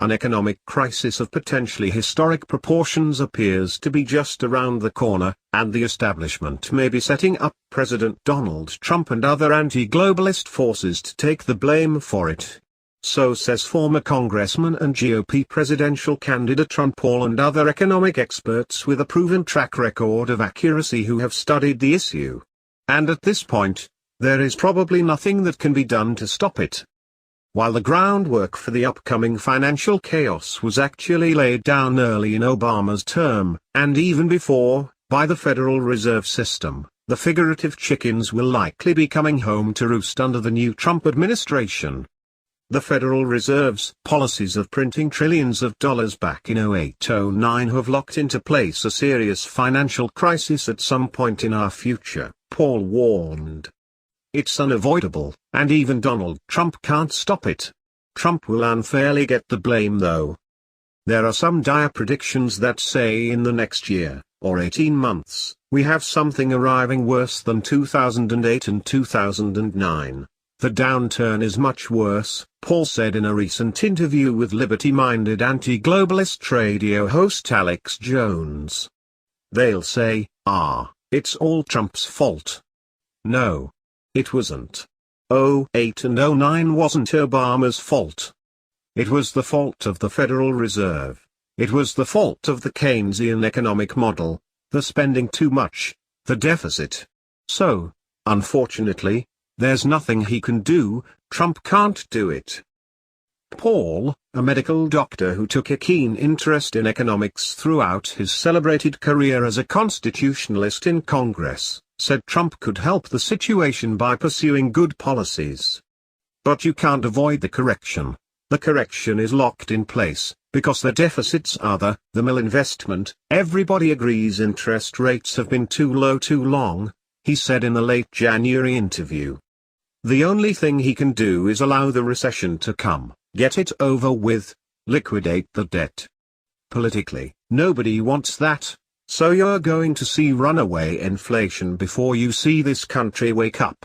An economic crisis of potentially historic proportions appears to be just around the corner, and the establishment may be setting up President Donald Trump and other anti-globalist forces to take the blame for it. So says former Congressman and GOP presidential candidate Ron Paul and other economic experts with a proven track record of accuracy who have studied the issue. And at this point, there is probably nothing that can be done to stop it. While the groundwork for the upcoming financial chaos was actually laid down early in Obama's term, and even before, by the Federal Reserve System, the figurative chickens will likely be coming home to roost under the new Trump administration. The Federal Reserve's policies of printing trillions of dollars back in 2008-09 have locked into place a serious financial crisis at some point in our future, Paul warned. It's unavoidable, and even Donald Trump can't stop it. Trump will unfairly get the blame though. There are some dire predictions that say in the next year, or 18 months, we have something arriving worse than 2008 and 2009. The downturn is much worse, Paul said in a recent interview with liberty-minded anti-globalist radio host Alex Jones. They'll say, it's all Trump's fault. No. It wasn't. 2008 and 2009 wasn't Obama's fault. It was the fault of the Federal Reserve. It was the fault of the Keynesian economic model, the spending too much, the deficit. So, unfortunately, there's nothing he can do. Trump can't do it. Paul, a medical doctor who took a keen interest in economics throughout his celebrated career as a constitutionalist in Congress, said Trump could help the situation by pursuing good policies. But you can't avoid the correction. The correction is locked in place, because the deficits are the malinvestment. Everybody agrees interest rates have been too low too long, he said in a late January interview. The only thing he can do is allow the recession to come, get it over with, liquidate the debt. Politically, nobody wants that. So you're going to see runaway inflation before you see this country wake up.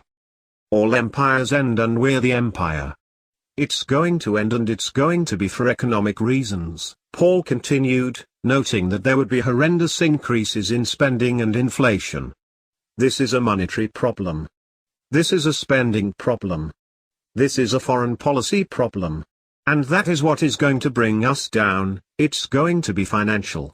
All empires end and we're the empire. It's going to end and it's going to be for economic reasons, Paul continued, noting that there would be horrendous increases in spending and inflation. This is a monetary problem. This is a spending problem. This is a foreign policy problem. And that is what is going to bring us down. It's going to be financial.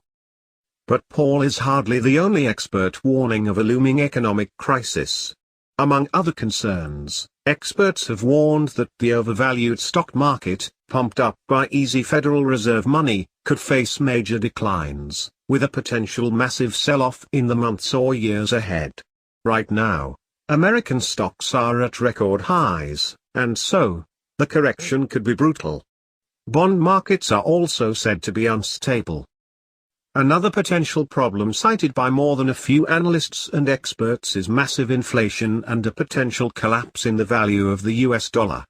But Paul is hardly the only expert warning of a looming economic crisis. Among other concerns, experts have warned that the overvalued stock market, pumped up by easy Federal Reserve money, could face major declines, with a potential massive sell-off in the months or years ahead. Right now, American stocks are at record highs, and so, the correction could be brutal. Bond markets are also said to be unstable. Another potential problem cited by more than a few analysts and experts is massive inflation and a potential collapse in the value of the US dollar.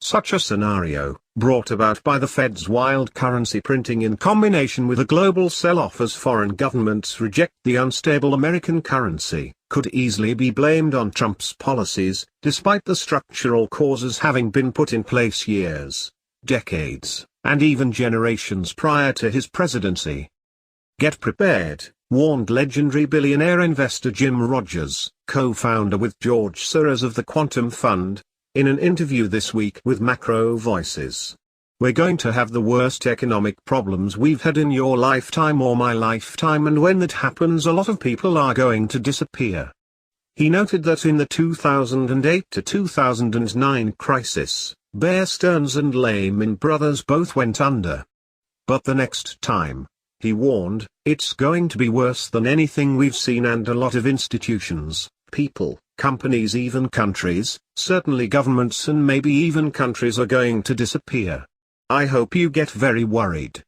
Such a scenario, brought about by the Fed's wild currency printing in combination with a global sell-off as foreign governments reject the unstable American currency, could easily be blamed on Trump's policies, despite the structural causes having been put in place years, decades, and even generations prior to his presidency. Get prepared, warned legendary billionaire investor Jim Rogers, co-founder with George Soros of the Quantum Fund, in an interview this week with Macro Voices. We're going to have the worst economic problems we've had in your lifetime or my lifetime, and when that happens a lot of people are going to disappear. He noted that in the 2008 to 2009 crisis, Bear Stearns and Lehman Brothers both went under. But the next time, he warned, it's going to be worse than anything we've seen, and a lot of institutions, people, companies, even countries, certainly governments and maybe even countries are going to disappear. I hope you get very worried.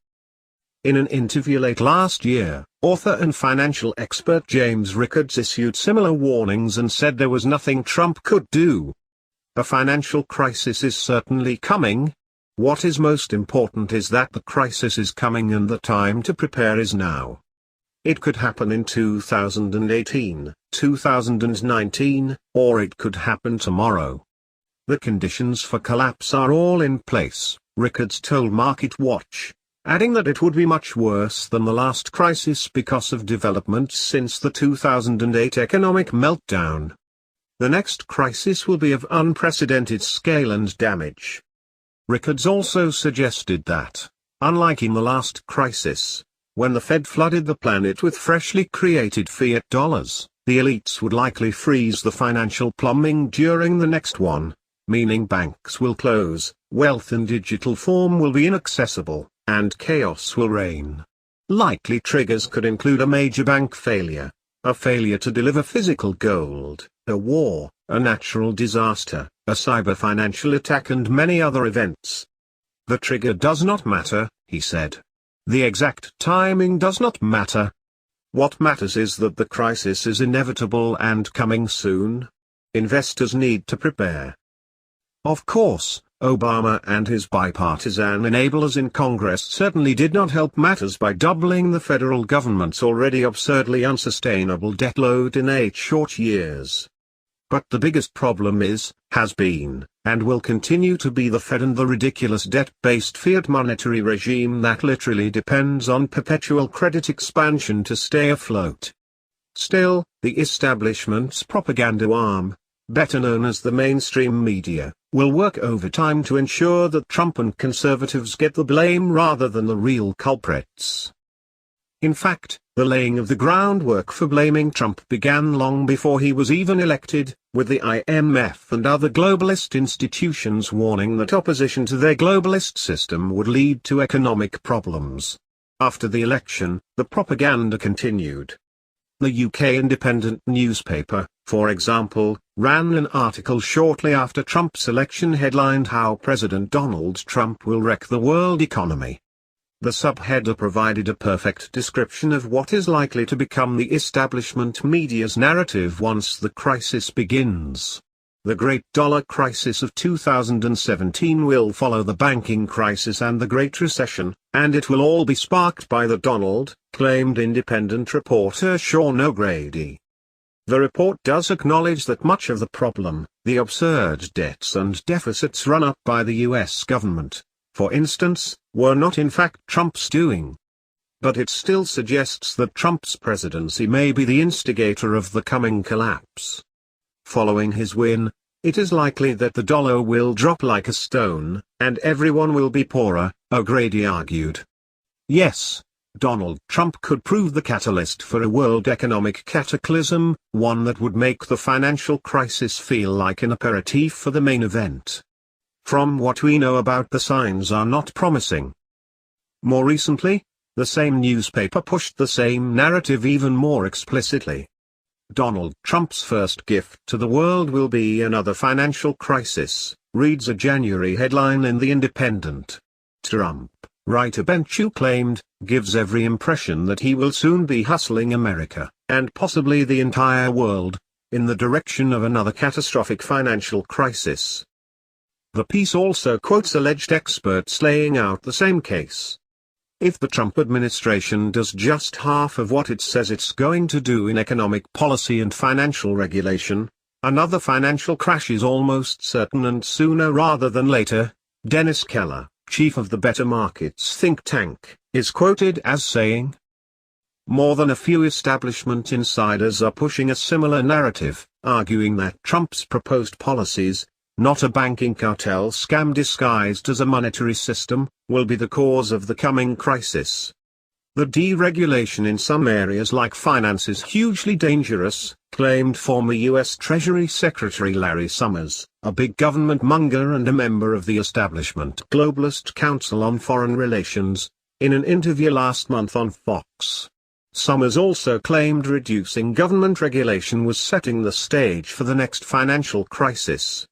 In an interview late last year, author and financial expert James Rickards issued similar warnings and said there was nothing Trump could do. A financial crisis is certainly coming. What is most important is that the crisis is coming and the time to prepare is now. It could happen in 2018, 2019, or it could happen tomorrow. The conditions for collapse are all in place. Rickards told MarketWatch, adding that it would be much worse than the last crisis because of developments since the 2008 economic meltdown. The next crisis will be of unprecedented scale and damage. Rickards also suggested that, unlike in the last crisis, when the Fed flooded the planet with freshly created fiat dollars, the elites would likely freeze the financial plumbing during the next one, meaning banks will close, wealth in digital form will be inaccessible, and chaos will reign. Likely triggers could include a major bank failure, a failure to deliver physical gold, a war, a natural disaster, a cyber financial attack and many other events. The trigger does not matter, he said. The exact timing does not matter. What matters is that the crisis is inevitable and coming soon. Investors need to prepare. Of course, Obama and his bipartisan enablers in Congress certainly did not help matters by doubling the federal government's already absurdly unsustainable debt load in 8 short years. But the biggest problem has been, and will continue to be the Fed and the ridiculous debt-based fiat monetary regime that literally depends on perpetual credit expansion to stay afloat. Still, the establishment's propaganda arm, better known as the mainstream media, will work overtime to ensure that Trump and conservatives get the blame rather than the real culprits. In fact, the laying of the groundwork for blaming Trump began long before he was even elected, with the IMF and other globalist institutions warning that opposition to their globalist system would lead to economic problems. After the election, the propaganda continued. The UK Independent newspaper, for example, ran an article shortly after Trump's election headlined "How President Donald Trump Will Wreck the World Economy." The subheader provided a perfect description of what is likely to become the establishment media's narrative once the crisis begins. The Great Dollar Crisis of 2017 will follow the banking crisis and the Great Recession, and it will all be sparked by the Donald, claimed independent reporter Sean O'Grady. The report does acknowledge that much of the problem, the absurd debts and deficits run up by the US government, for instance, were not in fact Trump's doing. But it still suggests that Trump's presidency may be the instigator of the coming collapse. Following his win, it is likely that the dollar will drop like a stone, and everyone will be poorer, O'Grady argued. Yes, Donald Trump could prove the catalyst for a world economic cataclysm, one that would make the financial crisis feel like an aperitif for the main event. From what we know about the signs are not promising. More recently, the same newspaper pushed the same narrative even more explicitly. Donald Trump's first gift to the world will be another financial crisis, reads a January headline in The Independent. Trump, writer Ben Chu claimed, gives every impression that he will soon be hustling America, and possibly the entire world, in the direction of another catastrophic financial crisis. The piece also quotes alleged experts laying out the same case. If the Trump administration does just half of what it says it's going to do in economic policy and financial regulation, another financial crash is almost certain and sooner rather than later. Dennis Keller, chief of the Better Markets think tank, is quoted as saying, "More than a few establishment insiders are pushing a similar narrative, arguing that Trump's proposed policies, not a banking cartel scam disguised as a monetary system, will be the cause of the coming crisis. The deregulation in some areas like finance is hugely dangerous," claimed former U.S. Treasury Secretary Larry Summers, a big government monger and a member of the establishment Globalist Council on Foreign Relations, in an interview last month on Fox. Summers also claimed reducing government regulation was setting the stage for the next financial crisis.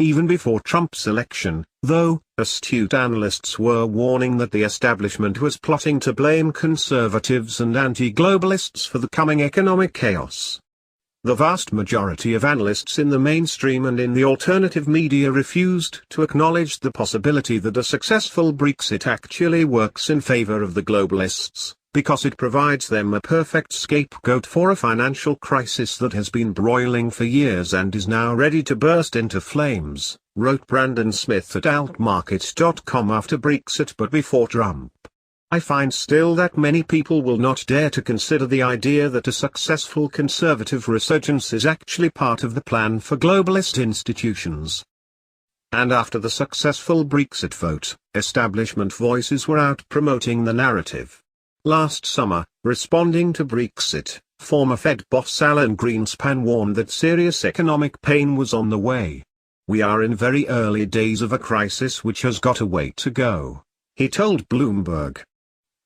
Even before Trump's election, though, astute analysts were warning that the establishment was plotting to blame conservatives and anti-globalists for the coming economic chaos. The vast majority of analysts in the mainstream and in the alternative media refused to acknowledge the possibility that a successful Brexit actually works in favor of the globalists, because it provides them a perfect scapegoat for a financial crisis that has been broiling for years and is now ready to burst into flames, wrote Brandon Smith at altmarket.com after Brexit but before Trump. I find still that many people will not dare to consider the idea that a successful conservative resurgence is actually part of the plan for globalist institutions. And after the successful Brexit vote, establishment voices were out promoting the narrative. Last summer, responding to Brexit, former Fed boss Alan Greenspan warned that serious economic pain was on the way. "We are in very early days of a crisis which has got a way to go," he told Bloomberg.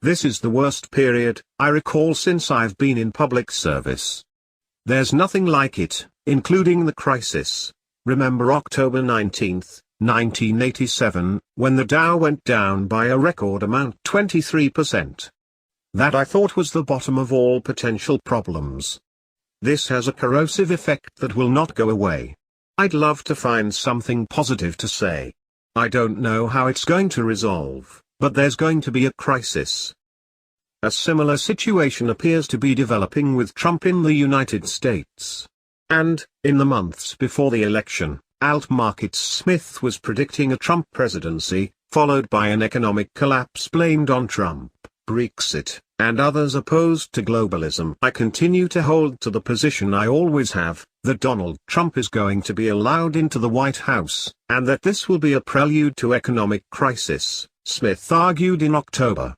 "This is the worst period I recall since I've been in public service. There's nothing like it, including the crisis. Remember October 19, 1987, when the Dow went down by a record amount 23%. That I thought was the bottom of all potential problems. This has a corrosive effect that will not go away. I'd love to find something positive to say. I don't know how it's going to resolve, but there's going to be a crisis." A similar situation appears to be developing with Trump in the United States. And, in the months before the election, Altmarket's Smith was predicting a Trump presidency, followed by an economic collapse blamed on Trump, Brexit, and others opposed to globalism. "I continue to hold to the position I always have, that Donald Trump is going to be allowed into the White House, and that this will be a prelude to economic crisis," Smith argued in October.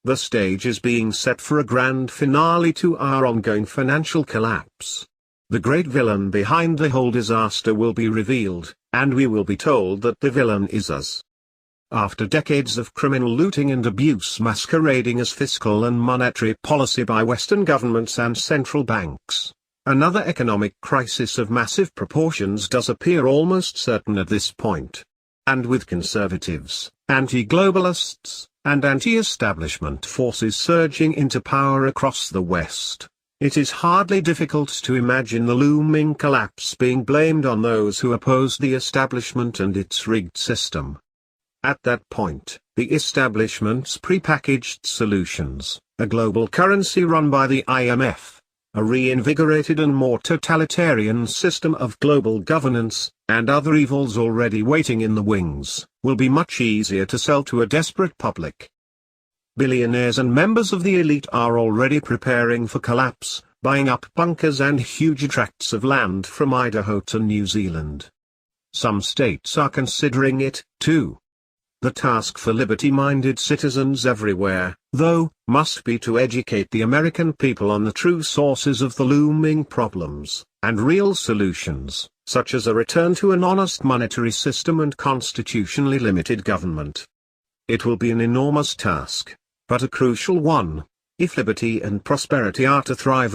"The stage is being set for a grand finale to our ongoing financial collapse. The great villain behind the whole disaster will be revealed, and we will be told that the villain is us." After decades of criminal looting and abuse masquerading as fiscal and monetary policy by Western governments and central banks, another economic crisis of massive proportions does appear almost certain at this point. And with conservatives, anti-globalists, and anti-establishment forces surging into power across the West, it is hardly difficult to imagine the looming collapse being blamed on those who oppose the establishment and its rigged system. At that point, the establishment's prepackaged solutions, a global currency run by the IMF, a reinvigorated and more totalitarian system of global governance, and other evils already waiting in the wings, will be much easier to sell to a desperate public. Billionaires and members of the elite are already preparing for collapse, buying up bunkers and huge tracts of land from Idaho to New Zealand. Some states are considering it, too. The task for liberty-minded citizens everywhere, though, must be to educate the American people on the true sources of the looming problems, and real solutions, such as a return to an honest monetary system and constitutionally limited government. It will be an enormous task, but a crucial one, if liberty and prosperity are to thrive